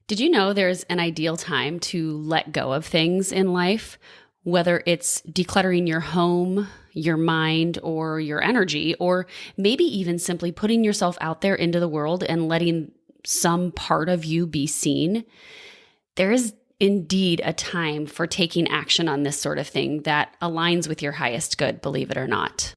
Did you know there's an ideal time to let go of things in life, whether it's decluttering your home, your mind, or your energy, or maybe even simply putting yourself out there into the world and letting some part of you be seen? There is indeed a time for taking action on this sort of thing that aligns with your highest good, believe it or not.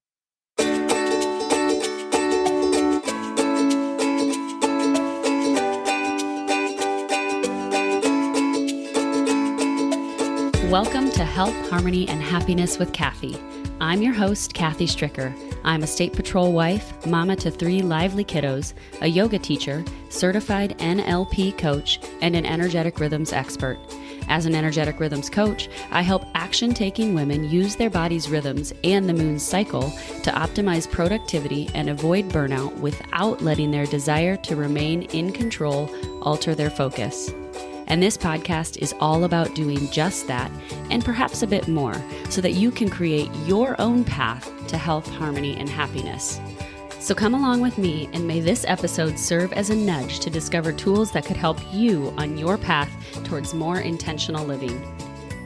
Welcome to Health, Harmony, and Happiness with Kathy. I'm your host, Kathy Stricker. I'm a state patrol wife, mama to 3 lively kiddos, a yoga teacher, certified NLP coach, and an energetic rhythms expert. As an energetic rhythms coach, I help action-taking women use their body's rhythms and the moon's cycle to optimize productivity and avoid burnout without letting their desire to remain in control alter their focus. And this podcast is all about doing just that and perhaps a bit more so that you can create your own path to health, harmony, and happiness. So come along with me, and may this episode serve as a nudge to discover tools that could help you on your path towards more intentional living.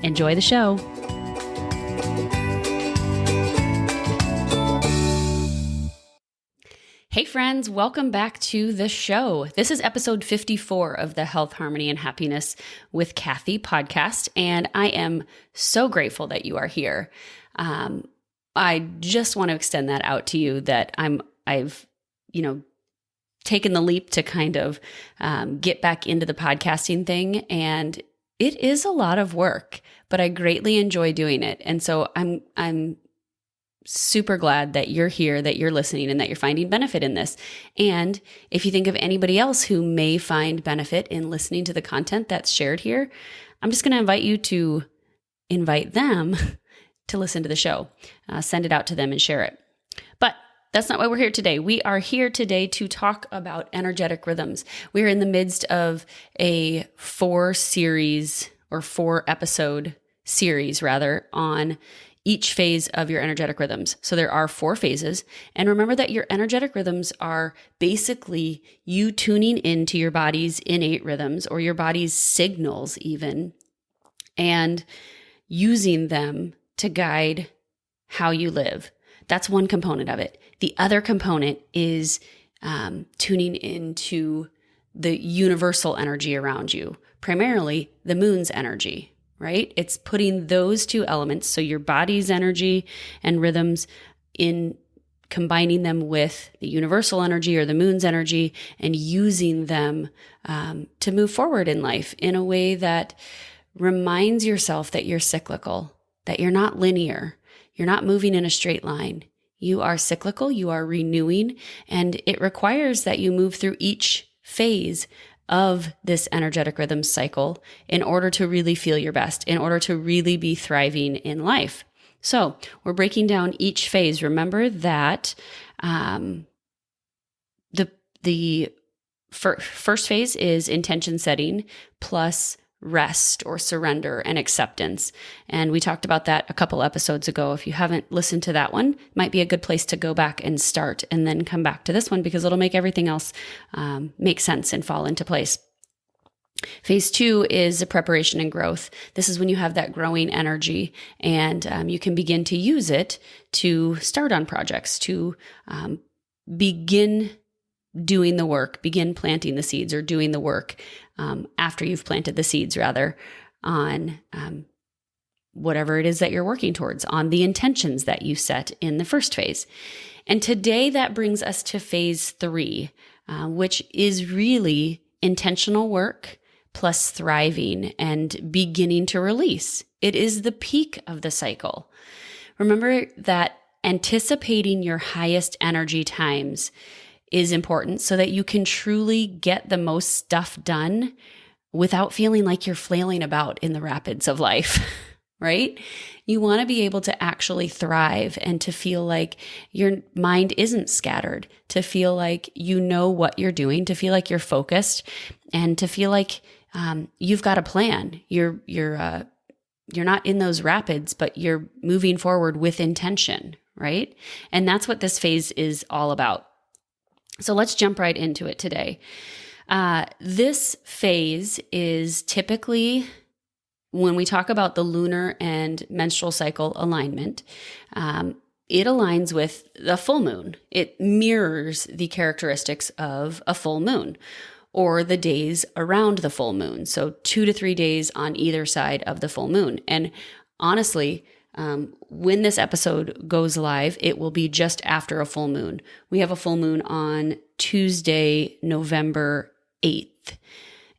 Enjoy the show. Hey friends, welcome back to the show. This is episode 54 of the Health, Harmony, and Happiness with Kathy podcast, and I am so grateful that you are here. I just want to extend that out to you that I've taken the leap to kind of get back into the podcasting thing, and it is a lot of work, but I greatly enjoy doing it. And so I'm super glad that you're here, that you're listening, and that you're finding benefit in this. And if you think of anybody else who may find benefit in listening to the content that's shared here, I'm just going to invite you to invite them to listen to the show. Send it out to them and share it. But that's not why we're here today. We are here today to talk about energetic rhythms. We're in the midst of a 4-episode series on each phase of your energetic rhythms. So there are 4 phases. And remember that your energetic rhythms are basically you tuning into your body's innate rhythms or your body's signals even, and using them to guide how you live. That's one component of it. The other component is tuning into the universal energy around you, primarily the moon's energy. Right? It's putting those 2 elements, so your body's energy and rhythms, in combining them with the universal energy or the moon's energy and using them to move forward in life in a way that reminds yourself that you're cyclical, that you're not linear, you're not moving in a straight line. You are cyclical, you are renewing, and it requires that you move through each phase of this energetic rhythm cycle in order to really feel your best, in order to really be thriving in life. So we're breaking down each phase. Remember that the first phase is intention setting plus rest or surrender and acceptance. And we talked about that a couple episodes ago. If you haven't listened to that one, might be a good place to go back and start and then come back to this one, because it'll make everything else make sense and fall into place. Phase 2 is preparation and growth. This is when you have that growing energy, and you can begin to use it to start on projects, to begin doing the work, begin planting the seeds, or doing the work after you've planted the seeds, rather, on whatever it is that you're working towards, on the intentions that you set in the first phase. And today that brings us to phase 3, which is really intentional work plus thriving and beginning to release. It is the peak of the cycle. Remember that anticipating your highest energy times is important so that you can truly get the most stuff done without feeling like you're flailing about in the rapids of life, right? You want to be able to actually thrive and to feel like your mind isn't scattered, to feel like you know what you're doing, to feel like you're focused, and to feel like you've got a plan. You're not in those rapids, but you're moving forward with intention, right? And that's what this phase is all about. So let's jump right into it today. This phase is typically, when we talk about the lunar and menstrual cycle alignment, it aligns with the full moon. It mirrors the characteristics of a full moon or the days around the full moon. So 2 to 3 days on either side of the full moon. And honestly, when this episode goes live, it will be just after a full moon. We have a full moon on Tuesday, November 8th.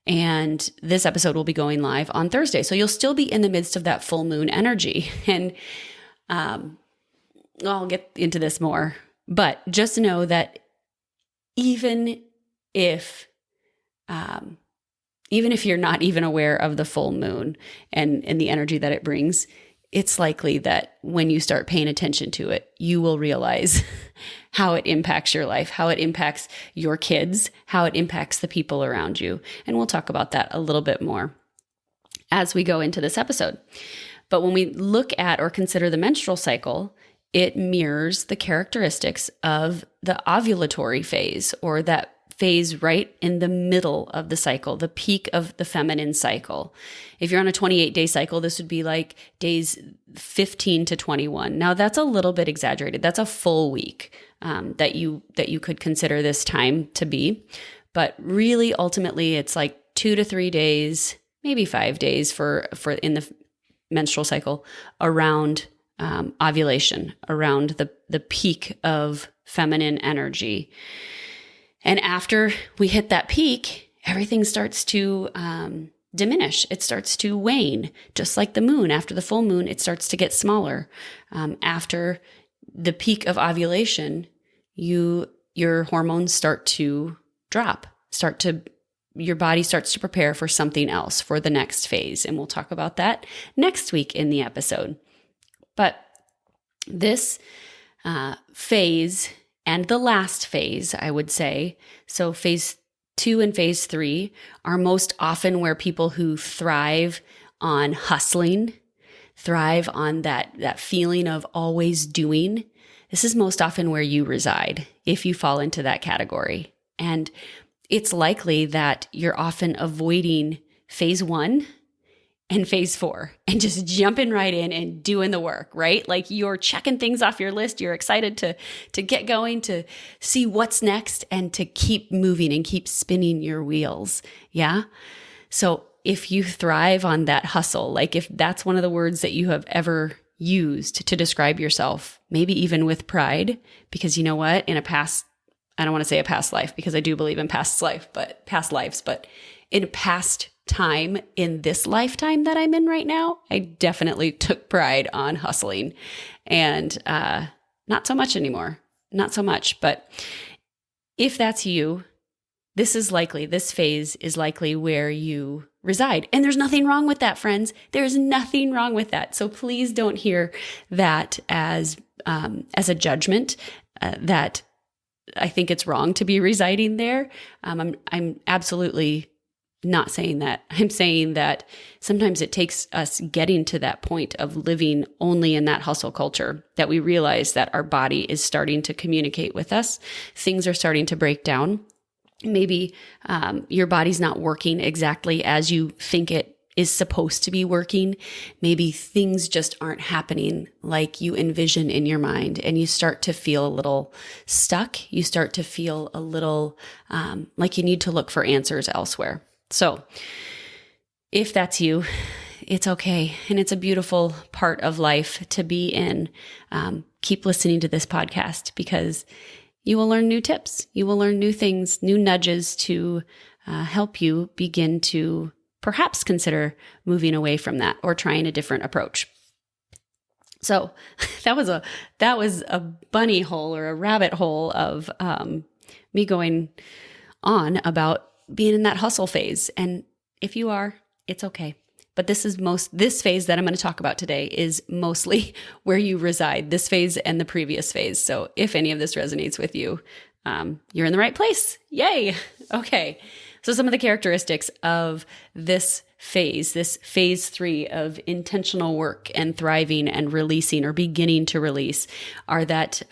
And this episode will be going live on Thursday. So you'll still be in the midst of that full moon energy. And I'll get into this more, but just know that even if you're not even aware of the full moon and the energy that it brings, it's likely that when you start paying attention to it, you will realize how it impacts your life, how it impacts your kids, how it impacts the people around you. And we'll talk about that a little bit more as we go into this episode. But when we look at or consider the menstrual cycle, it mirrors the characteristics of the ovulatory phase, or that phase right in the middle of the cycle, the peak of the feminine cycle. If you're on a 28-day cycle, this would be like days 15 to 21. Now that's a little bit exaggerated. That's a full week that you could consider this time to be. But really, ultimately, it's like 2 to 3 days, maybe 5 days for in the menstrual cycle around ovulation, around the peak of feminine energy. And after we hit that peak, everything starts to diminish. It starts to wane, just like the moon. After the full moon, it starts to get smaller. After the peak of ovulation, your hormones start to drop, your body starts to prepare for something else, for the next phase. And we'll talk about that next week in the episode. But this phase and the last phase, I would say, so phase 2 and phase 3 are most often where people who thrive on hustling, thrive on that feeling of always doing. This is most often where you reside if you fall into that category. And it's likely that you're often avoiding phase 1 and phase 4 and just jumping right in and doing the work, right? Like you're checking things off your list. You're excited to get going, to see what's next, and to keep moving and keep spinning your wheels. Yeah. So if you thrive on that hustle, like if that's one of the words that you have ever used to describe yourself, maybe even with pride, because you know what, in a past, I don't want to say a past life because I do believe in past lives, but in past time in this lifetime that I'm in right now, I definitely took pride on hustling, and not so much anymore. Not so much. But if that's you, this phase is likely where you reside. And there's nothing wrong with that, friends. There's nothing wrong with that. So please don't hear that as a judgment that I think it's wrong to be residing there. I'm absolutely not saying that. I'm saying that sometimes it takes us getting to that point of living only in that hustle culture that we realize that our body is starting to communicate with us. Things are starting to break down. Maybe your body's not working exactly as you think it is supposed to be working. Maybe things just aren't happening like you envision in your mind, and you start to feel a little stuck. You start to feel a little like you need to look for answers elsewhere. So if that's you, it's okay. And it's a beautiful part of life to be in. Keep listening to this podcast because you will learn new tips. You will learn new things, new nudges to help you begin to perhaps consider moving away from that or trying a different approach. So that was a bunny hole or a rabbit hole of me going on about being in that hustle phase. And if you are, it's okay. But this phase that I'm going to talk about today is mostly where you reside, this phase and the previous phase. So if any of this resonates with you, you're in the right place. Yay. Okay. So some of the characteristics of this phase, this phase 3 of intentional work and thriving and releasing or beginning to release, are that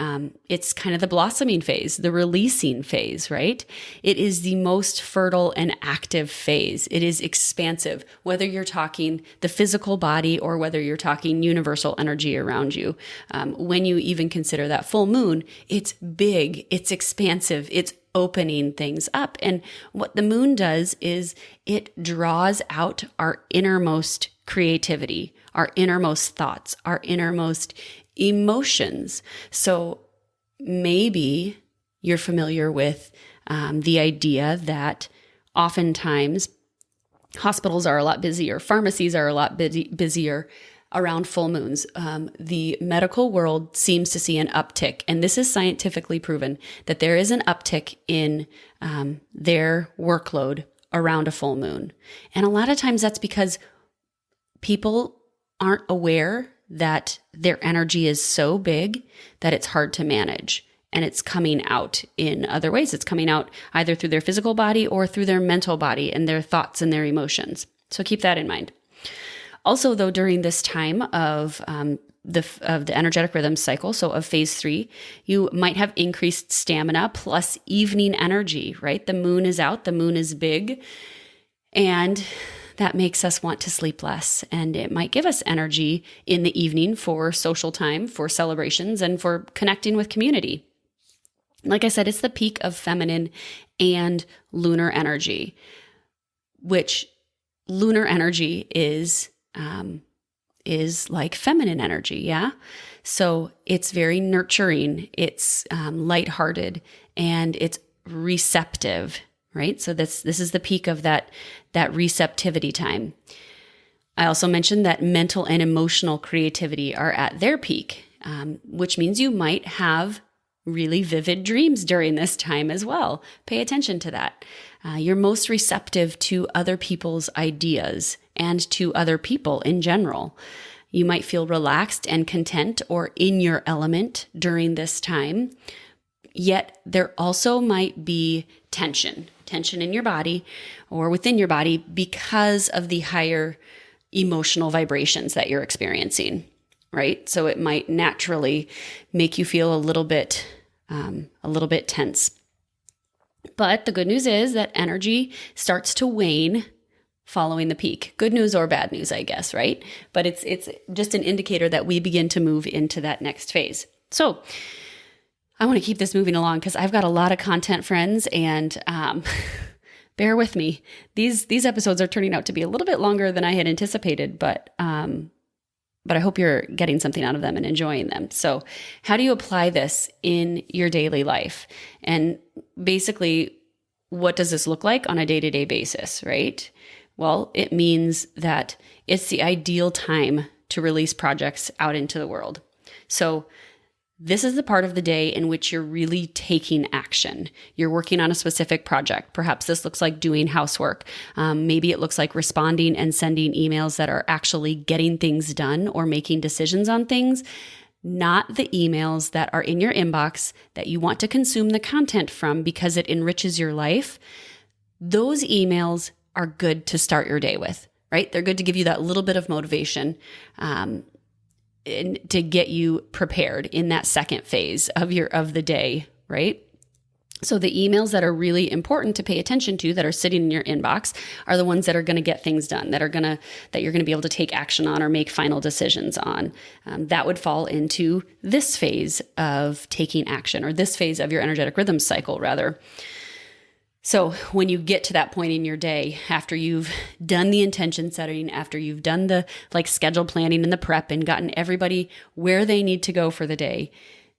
it's kind of the blossoming phase, the releasing phase, right? It is the most fertile and active phase. It is expansive, whether you're talking the physical body or whether you're talking universal energy around you. When you even consider that full moon, it's big, it's expansive, it's opening things up. And what the moon does is it draws out our innermost creativity, our innermost thoughts, our innermost emotions. So maybe you're familiar with the idea that oftentimes hospitals are a lot busier, pharmacies are a lot busier around full moons. The medical world seems to see an uptick, and this is scientifically proven that there is an uptick in their workload around a full moon. And a lot of times that's because people aren't aware that their energy is so big that it's hard to manage. And it's coming out in other ways. It's coming out either through their physical body or through their mental body and their thoughts and their emotions. So keep that in mind. Also, though, during this time of the energetic rhythm cycle, so of phase 3, you might have increased stamina plus evening energy, right? The moon is out, the moon is big, and that makes us want to sleep less. And it might give us energy in the evening for social time, for celebrations, and for connecting with community. Like I said, it's the peak of feminine and lunar energy, which lunar energy is like feminine energy, yeah? So it's very nurturing, it's lighthearted, and it's receptive, right? So this is the peak of that receptivity time. I also mentioned that mental and emotional creativity are at their peak, which means you might have really vivid dreams during this time as well. Pay attention to that. You're most receptive to other people's ideas and to other people in general. You might feel relaxed and content or in your element during this time. Yet there also might be tension in your body or within your body because of the higher emotional vibrations that you're experiencing, right? So it might naturally make you feel a little bit tense. But the good news is that energy starts to wane following the peak. Good news or bad news, I guess, right? But it's just an indicator that we begin to move into that next phase. So I want to keep this moving along because I've got a lot of content, friends, and bear with me. These episodes are turning out to be a little bit longer than I had anticipated, but I hope you're getting something out of them and enjoying them. So how do you apply this in your daily life? And basically, what does this look like on a day-to-day basis, right? Well, it means that it's the ideal time to release projects out into the world. So this is the part of the day in which you're really taking action. You're working on a specific project. Perhaps this looks like doing housework. Maybe it looks like responding and sending emails that are actually getting things done or making decisions on things, not the emails that are in your inbox that you want to consume the content from because it enriches your life. Those emails are good to start your day with, right? They're good to give you that little bit of motivation and to get you prepared in that second phase of the day, right? So the emails that are really important to pay attention to that are sitting in your inbox are the ones that are going to get things done, that you're going to be able to take action on or make final decisions on. That would fall into this phase of taking action, or this phase of your energetic rhythm cycle, rather. So when you get to that point in your day, after you've done the intention setting, after you've done the schedule planning and the prep and gotten everybody where they need to go for the day,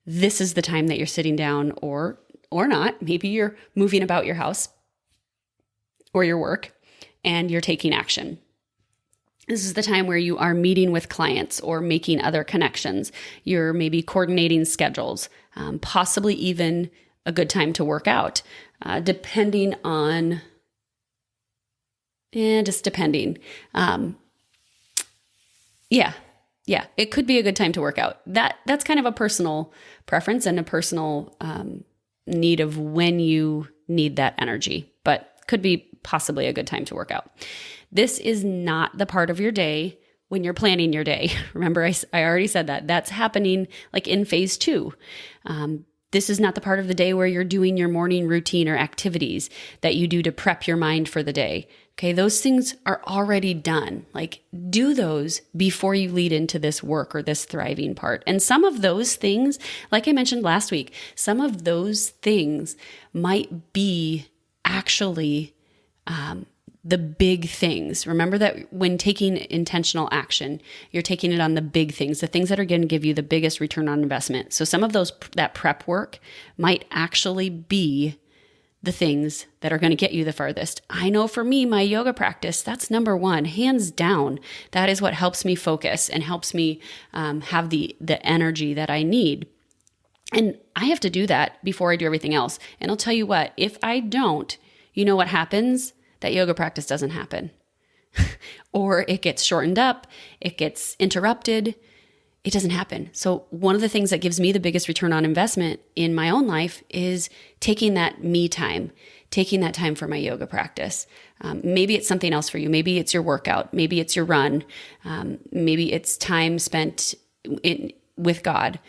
this is the time that you're sitting down or not. Maybe you're moving about your house or your work and you're taking action. This is the time where you are meeting with clients or making other connections. You're maybe coordinating schedules, possibly even a good time to work out. Depending. It could be a good time to work out. That's kind of a personal preference and a personal need of when you need that energy, but could be possibly a good time to work out. This is not the part of your day when you're planning your day. Remember, I already said that. That's happening like in phase 2. This is not the part of the day where you're doing your morning routine or activities that you do to prep your mind for the day. Okay, those things are already done. Like, do those before you lead into this work or this thriving part. And some of those things, like I mentioned last week, some of those things might be actually the big things. Remember that when taking intentional action, you're taking it on the big things, the things that are going to give you the biggest return on investment. So some of that prep work might actually be the things that are going to get you the farthest. I know for me, my yoga practice, that's number one, hands down. That is what helps me focus and helps me have the energy that I need. And I have to do that before I do everything else. And I'll tell you what, if I don't, you know what happens? That yoga practice doesn't happen. Or it gets shortened up, it gets interrupted, it doesn't happen. So one of the things that gives me the biggest return on investment in my own life is taking that me time, taking that time for my yoga practice. Maybe it's something else for you. Maybe it's your workout. Maybe it's your run. Maybe it's time spent with God,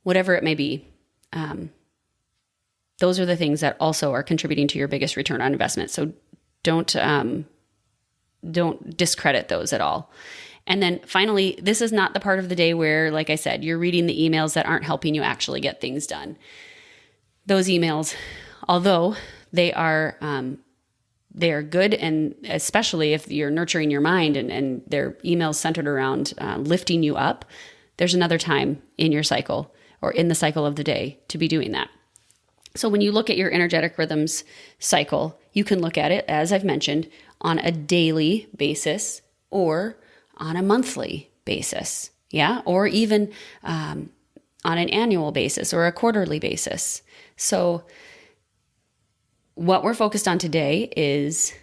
whatever it may be. Those are the things that also are contributing to your biggest return on investment. So don't discredit those at all. And then finally, this is not the part of the day where, like I said, you're reading the emails that aren't helping you actually get things done. Those emails, although they are good, and especially if you're nurturing your mind and they're emails centered around lifting you up, there's another time in your cycle or in the cycle of the day to be doing that. So when you look at your energetic rhythms cycle, you can look at it, as I've mentioned, on a daily basis or on a monthly basis, or even on an annual basis or a quarterly basis. So what we're focused on today is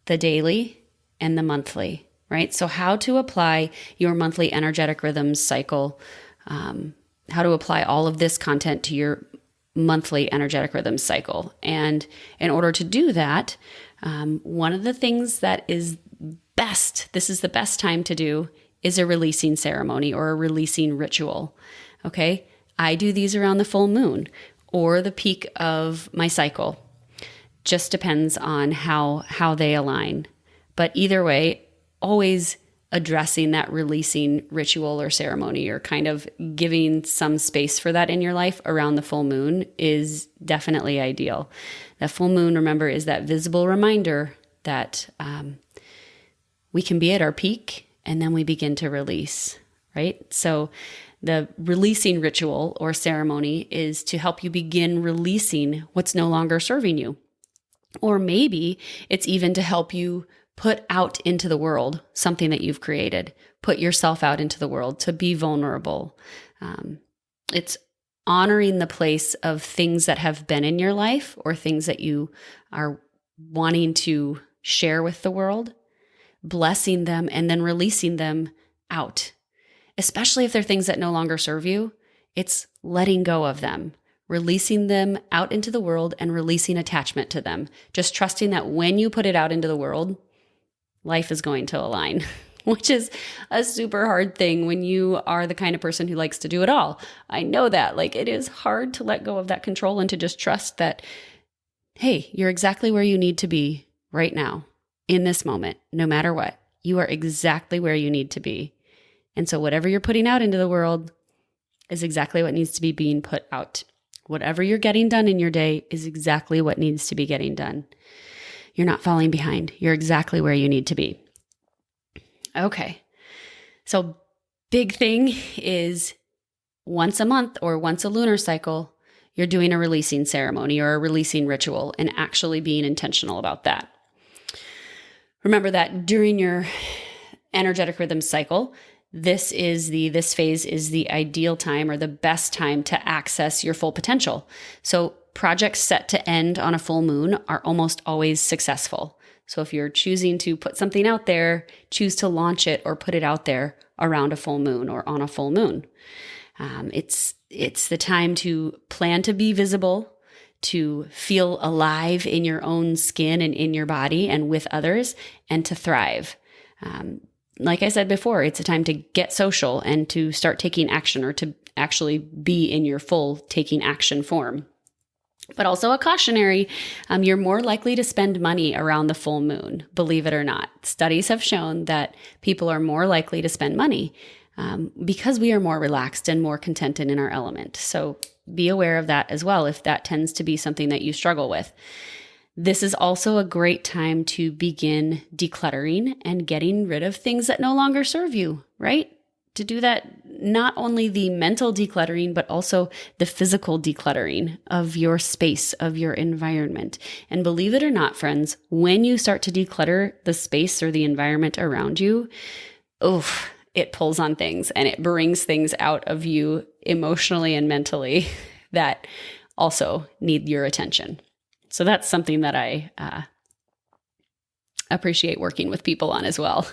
the daily and the monthly, right? So how to apply your monthly energetic rhythms cycle, how to apply all of this content to your monthly energetic rhythms cycle. And in order to do that, one of the things that is this is the best time to do, is a releasing ceremony or a releasing ritual. Okay. I do these around the full moon or the peak of my cycle. Just depends on how they align. But either way, always addressing that releasing ritual or ceremony or kind of giving some space for that in your life around the full moon is definitely ideal. That full moon, remember, is that visible reminder that we can be at our peak and then we begin to release, right? So the releasing ritual or ceremony is to help you begin releasing what's no longer serving you. Or maybe it's even to help you put out into the world something that you've created. Put yourself out into the world to be vulnerable. It's honoring the place of things that have been in your life or things that you are wanting to share with the world, blessing them, and then releasing them out. Especially if they're things that no longer serve you, it's letting go of them, releasing them out into the world and releasing attachment to them. Just trusting that when you put it out into the world, life is going to align, which is a super hard thing when you are the kind of person who likes to do it all. I know that. Like, it is hard to let go of that control and to just trust that, hey, you're exactly where you need to be right now in this moment, no matter what. You are exactly where you need to be. And so whatever you're putting out into the world is exactly what needs to be being put out. Whatever you're getting done in your day is exactly what needs to be getting done. You're not falling behind. You're exactly where you need to be. Okay. So big thing is once a month or once a lunar cycle, you're doing a releasing ceremony or a releasing ritual and actually being intentional about that. Remember that during your energetic rhythm cycle, this phase is the ideal time or the best time to access your full potential. So projects set to end on a full moon are almost always successful. So if you're choosing to put something out there, choose to launch it or put it out there around a full moon or on a full moon. It's the time to plan to be visible, to feel alive in your own skin and in your body and with others, and to thrive. Like I said before, it's a time to get social and to start taking action, or to actually be in your full taking action form. But also a cautionary, you're more likely to spend money around the full moon, believe it or not. Studies have shown that people are more likely to spend money because we are more relaxed and more contented in our element. So be aware of that as well if that tends to be something that you struggle with. This is also a great time to begin decluttering and getting rid of things that no longer serve you, right? To do that, not only the mental decluttering, but also the physical decluttering of your space, of your environment. And believe it or not, friends, when you start to declutter the space or the environment around you, it pulls on things and it brings things out of you emotionally and mentally that also need your attention. So that's something that I appreciate working with people on as well.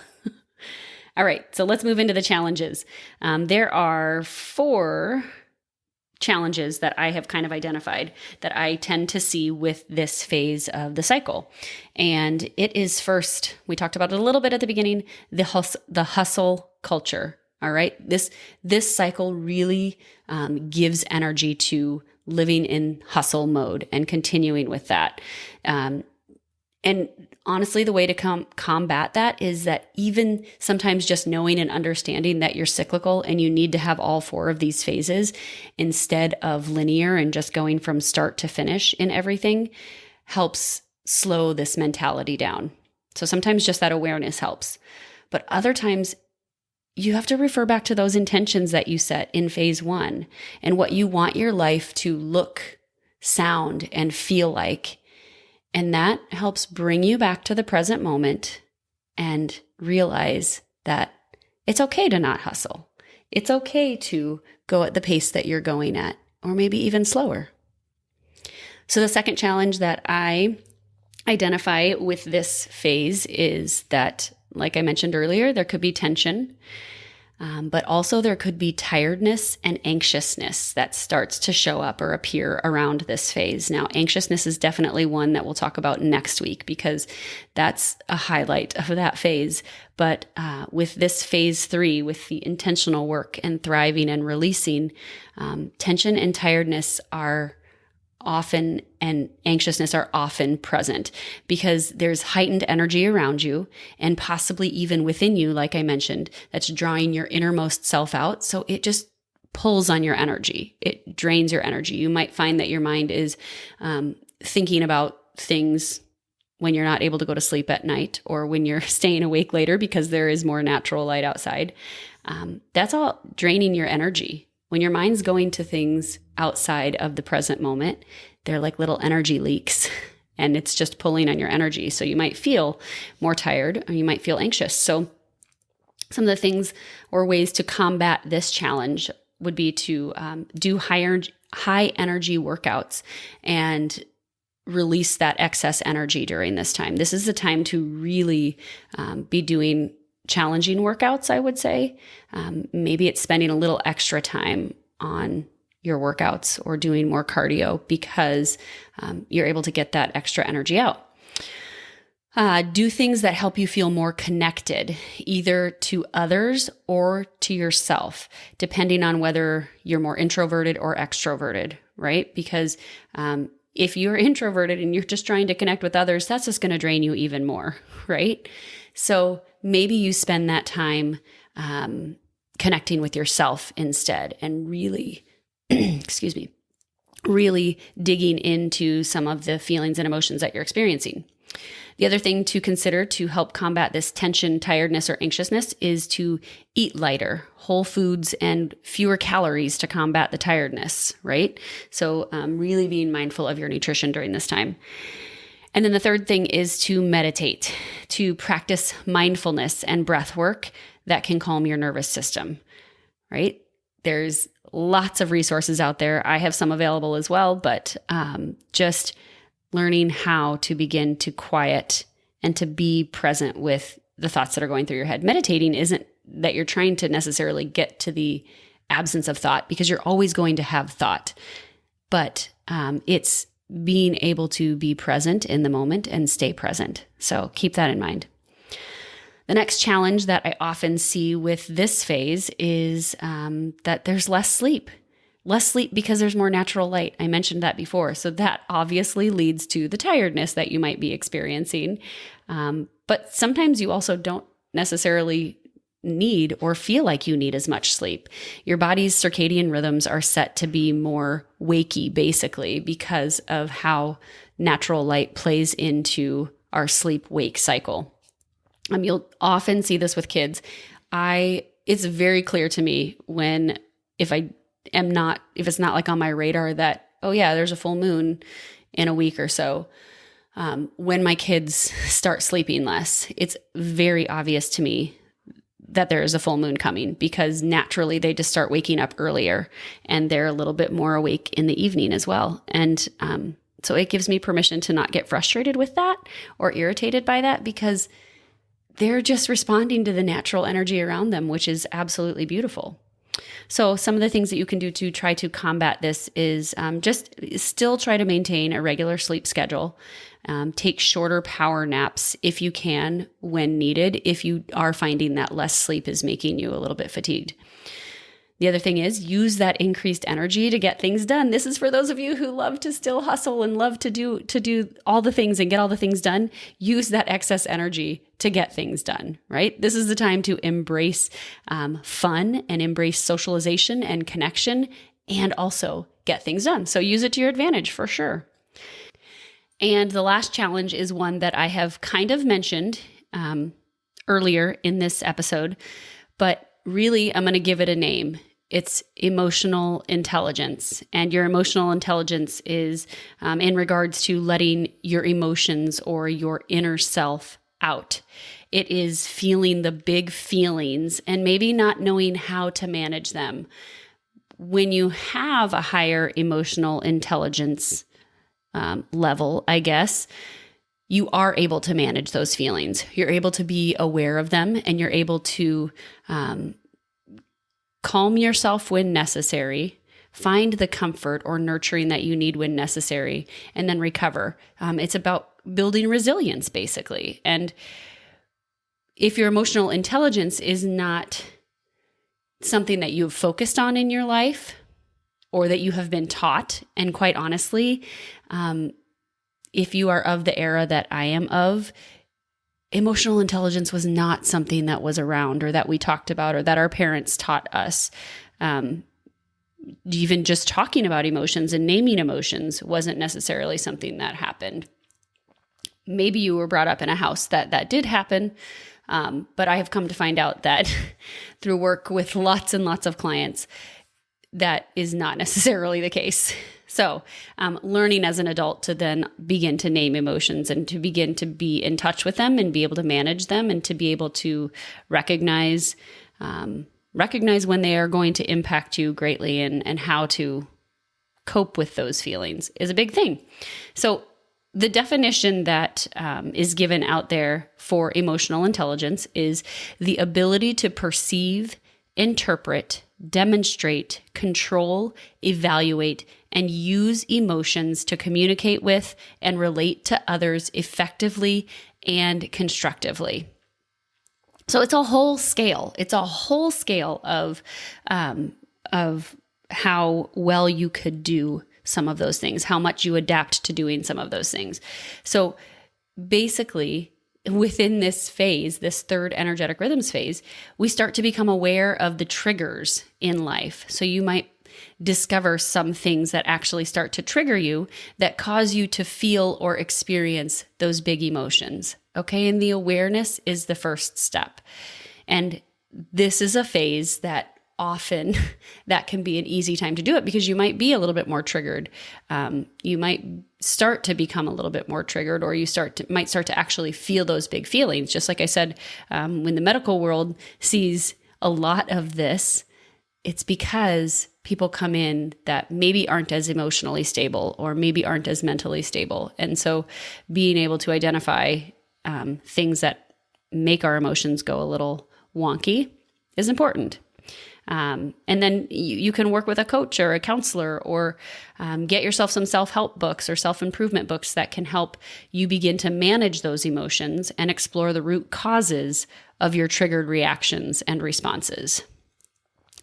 All right, so let's move into the challenges. There are 4 challenges that I have kind of identified that I tend to see with this phase of the cycle. And it is first, we talked about it a little bit at the beginning, the hustle culture. All right, this cycle really gives energy to living in hustle mode and continuing with that. And honestly, the way to combat that is that even sometimes just knowing and understanding that you're cyclical and you need to have all 4 of these phases instead of linear and just going from start to finish in everything helps slow this mentality down. So sometimes just that awareness helps. But other times you have to refer back to those intentions that you set in phase 1 and what you want your life to look, sound, and feel like. And that helps bring you back to the present moment and realize that it's okay to not hustle. It's okay to go at the pace that you're going at, or maybe even slower. So the second challenge that I identify with this phase is that, like I mentioned earlier, there could be tension, but also there could be tiredness and anxiousness that starts to show up or appear around this phase. Now, anxiousness is definitely one that we'll talk about next week because that's a highlight of that phase. But with this phase 3, with the intentional work and thriving and releasing, tension and tiredness are often, and anxiousness are often present because there's heightened energy around you and possibly even within you, like I mentioned, that's drawing your innermost self out. So it just pulls on your energy. It drains your energy. You might find that your mind is thinking about things when you're not able to go to sleep at night or when you're staying awake later because there is more natural light outside. That's all draining your energy. When your mind's going to things outside of the present moment, they're like little energy leaks and it's just pulling on your energy. So you might feel more tired or you might feel anxious. So some of the things or ways to combat this challenge would be to do high energy workouts and release that excess energy during this time. This is the time to really be doing challenging workouts, I would say. Maybe it's spending a little extra time on your workouts or doing more cardio because you're able to get that extra energy out. Do things that help you feel more connected, either to others or to yourself, depending on whether you're more introverted or extroverted, right? Because if you're introverted and you're just trying to connect with others, that's just going to drain you even more, right? So maybe you spend that time connecting with yourself instead and really, really digging into some of the feelings and emotions that you're experiencing. The other thing to consider to help combat this tension, tiredness, or anxiousness is to eat lighter, whole foods, and fewer calories to combat the tiredness, right? So really being mindful of your nutrition during this time. And then the third thing is to meditate, to practice mindfulness and breath work that can calm your nervous system, right? There's lots of resources out there. I have some available as well, but just learning how to begin to quiet and to be present with the thoughts that are going through your head. Meditating isn't that you're trying to necessarily get to the absence of thought because you're always going to have thought, but it's being able to be present in the moment and stay present. So keep that in mind. The next challenge that I often see with this phase is that there's less sleep. Less sleep because there's more natural light. I mentioned that before. So that obviously leads to the tiredness that you might be experiencing. But sometimes you also don't necessarily need or feel like you need as much sleep. Your body's circadian rhythms are set to be more wakey, basically, because of how natural light plays into our sleep-wake cycle. You'll often see this with kids. It's very clear to me when, if it's not like on my radar that, oh yeah, there's a full moon in a week or so, when my kids start sleeping less, it's very obvious to me that there is a full moon coming, because naturally they just start waking up earlier and they're a little bit more awake in the evening as well. And so it gives me permission to not get frustrated with that or irritated by that, because they're just responding to the natural energy around them, which is absolutely beautiful. So some of the things that you can do to try to combat this is just still try to maintain a regular sleep schedule. Take shorter power naps if you can when needed, if you are finding that less sleep is making you a little bit fatigued. The other thing is use that increased energy to get things done. This is for those of you who love to still hustle and love to do all the things and get all the things done. Use that excess energy to get things done, right? This is the time to embrace fun and embrace socialization and connection, and also get things done. So use it to your advantage for sure. And the last challenge is one that I have kind of mentioned earlier in this episode, but really I'm going to give it a name. It's emotional intelligence. And your emotional intelligence is in regards to letting your emotions or your inner self out. It is feeling the big feelings and maybe not knowing how to manage them. When you have a higher emotional intelligence level, I guess, you are able to manage those feelings. You're able to be aware of them, and you're able to calm yourself when necessary, find the comfort or nurturing that you need when necessary, and then recover. It's about building resilience, basically. And if your emotional intelligence is not something that you've focused on in your life, or that you have been taught, and quite honestly, if you are of the era that I am of, emotional intelligence was not something that was around or that we talked about or that our parents taught us. Even just talking about emotions and naming emotions wasn't necessarily something that happened. Maybe you were brought up in a house that did happen, but I have come to find out that through work with lots and lots of clients, that is not necessarily the case. So learning as an adult to then begin to name emotions and to begin to be in touch with them and be able to manage them and to be able to recognize when they are going to impact you greatly and how to cope with those feelings is a big thing. So the definition that is given out there for emotional intelligence is the ability to perceive, interpret, demonstrate, control, evaluate, and use emotions to communicate with and relate to others effectively and constructively. So it's a whole scale. It's a whole scale of how well you could do some of those things, how much you adapt to doing some of those things. So basically, within this phase, this third energetic rhythms phase, we start to become aware of the triggers in life. So you might discover some things that actually start to trigger you that cause you to feel or experience those big emotions. Okay. And the awareness is the first step. And this is a phase that often that can be an easy time to do it because you might be a little bit more triggered. You might start to become a little bit more triggered, or you might start to actually feel those big feelings. Just like I said, when the medical world sees a lot of this, it's because people come in that maybe aren't as emotionally stable or maybe aren't as mentally stable. And so being able to identify things that make our emotions go a little wonky is important. And then you can work with a coach or a counselor, or get yourself some self-help books or self-improvement books that can help you begin to manage those emotions and explore the root causes of your triggered reactions and responses.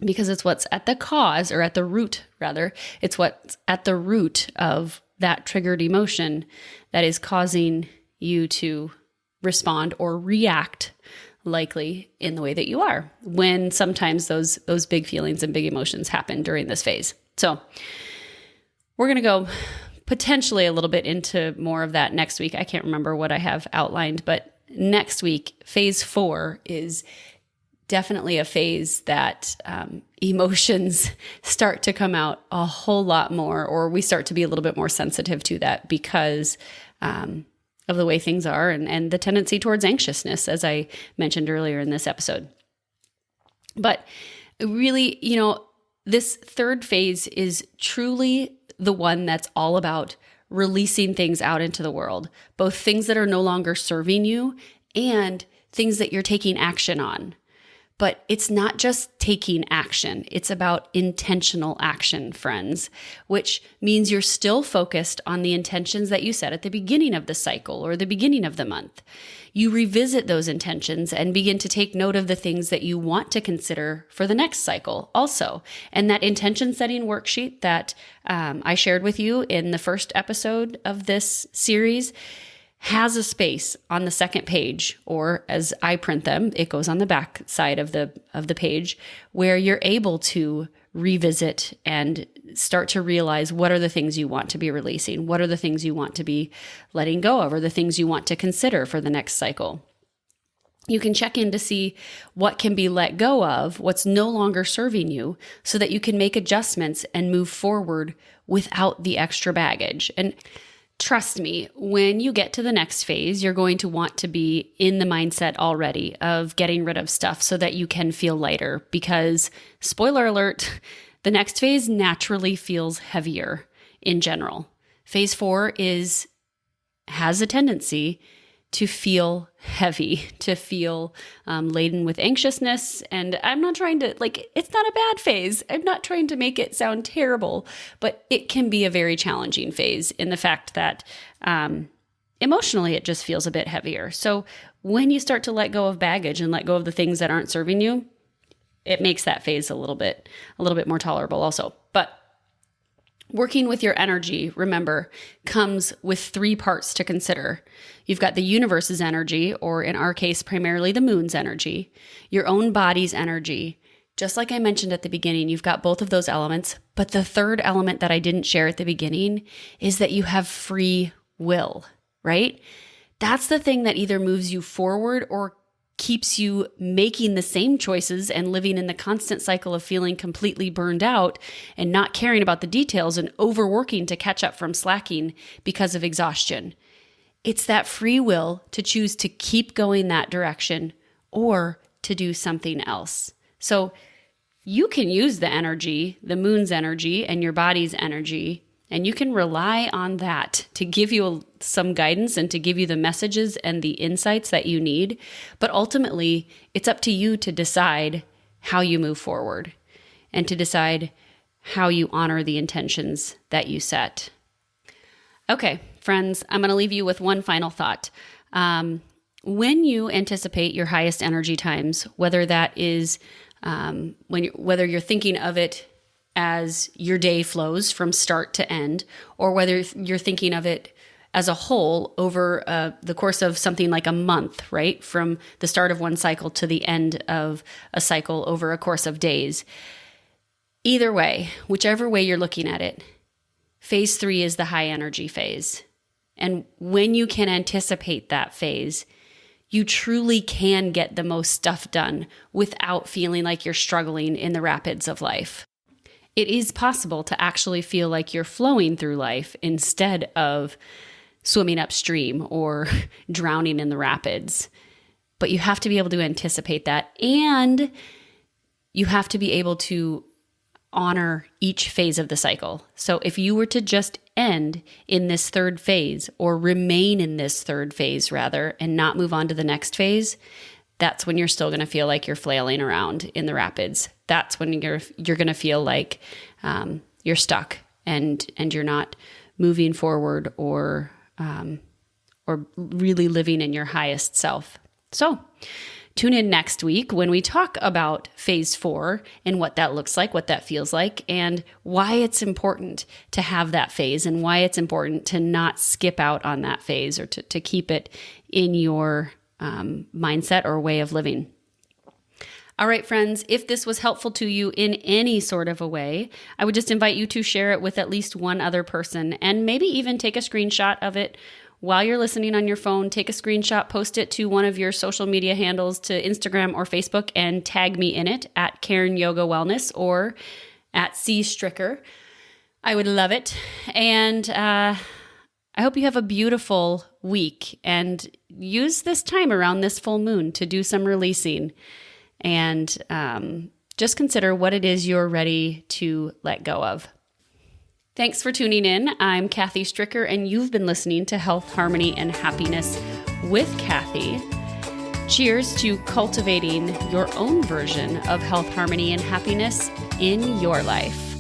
Because it's what's at the cause, or at the root rather, it's what's at the root of that triggered emotion that is causing you to respond or react likely in the way that you are, when sometimes those big feelings and big emotions happen during this phase. So we're going to go potentially a little bit into more of that next week. I can't remember what I have outlined, but next week, phase 4 is definitely a phase that emotions start to come out a whole lot more, or we start to be a little bit more sensitive to that because of the way things are, and the tendency towards anxiousness, as I mentioned earlier in this episode. But really, this third phase is truly the one that's all about releasing things out into the world, both things that are no longer serving you and things that you're taking action on. But it's not just taking action. It's about intentional action, friends, which means you're still focused on the intentions that you set at the beginning of the cycle or the beginning of the month. You revisit those intentions and begin to take note of the things that you want to consider for the next cycle also. And that intention setting worksheet that I shared with you in the first episode of this series has a space on the second page, or as I print them, it goes on the back side of the page, where you're able to revisit and start to realize what are the things you want to be releasing, what are the things you want to be letting go of, or the things you want to consider for the next cycle. You can check in to see what can be let go of, what's no longer serving you, so that you can make adjustments and move forward without the extra baggage. And trust me, when you get to the next phase, you're going to want to be in the mindset already of getting rid of stuff so that you can feel lighter, because, spoiler alert, the next phase naturally feels heavier in general. Phase 4 has a tendency to feel heavy, to feel laden with anxiousness. And I'm not trying to, it's not a bad phase. I'm not trying to make it sound terrible, but it can be a very challenging phase in the fact that emotionally it just feels a bit heavier. So when you start to let go of baggage and let go of the things that aren't serving you, it makes that phase a little bit more tolerable also. But working with your energy, remember, comes with 3 parts to consider. You've got the universe's energy, or in our case, primarily the moon's energy, your own body's energy. Just like I mentioned at the beginning, you've got both of those elements. But the third element that I didn't share at the beginning is that you have free will, right? That's the thing that either moves you forward or keeps you making the same choices and living in the constant cycle of feeling completely burned out and not caring about the details and overworking to catch up from slacking because of exhaustion. It's that free will to choose to keep going that direction or to do something else. So you can use the energy, the moon's energy and your body's energy, and you can rely on that to give you some guidance and to give you the messages and the insights that you need. But ultimately, it's up to you to decide how you move forward and to decide how you honor the intentions that you set. Okay, friends, I'm going to leave you with one final thought. When you anticipate your highest energy times, whether that is whether you're thinking of it as your day flows from start to end, or whether you're thinking of it as a whole over the course of something like a month, right? From the start of one cycle to the end of a cycle over a course of days. Either way, whichever way you're looking at it, phase 3 is the high energy phase. And when you can anticipate that phase, you truly can get the most stuff done without feeling like you're struggling in the rapids of life. It is possible to actually feel like you're flowing through life instead of swimming upstream or drowning in the rapids. But you have to be able to anticipate that, and you have to be able to honor each phase of the cycle. So if you were to just end in this third phase, or remain in this third phase rather, and not move on to the next phase, that's when you're still going to feel like you're flailing around in the rapids. That's when you're going to feel like you're stuck and you're not moving forward or really living in your highest self. So tune in next week when we talk about phase 4 and what that looks like, what that feels like, and why it's important to have that phase and why it's important to not skip out on that phase or to keep it in your mindset or way of living. All right, friends, if this was helpful to you in any sort of a way, I would just invite you to share it with at least one other person and maybe even take a screenshot of it while you're listening on your phone. Take a screenshot, post it to one of your social media handles, to Instagram or Facebook, and tag me in it at Karen Yoga Wellness or at C Stricker. I would love it. And I hope you have a beautiful week and use this time around this full moon to do some releasing and just consider what it is you're ready to let go of. Thanks for tuning in. I'm Kathy Stricker, and you've been listening to Health, Harmony, and Happiness with Kathy. Cheers to cultivating your own version of health, harmony, and happiness in your life.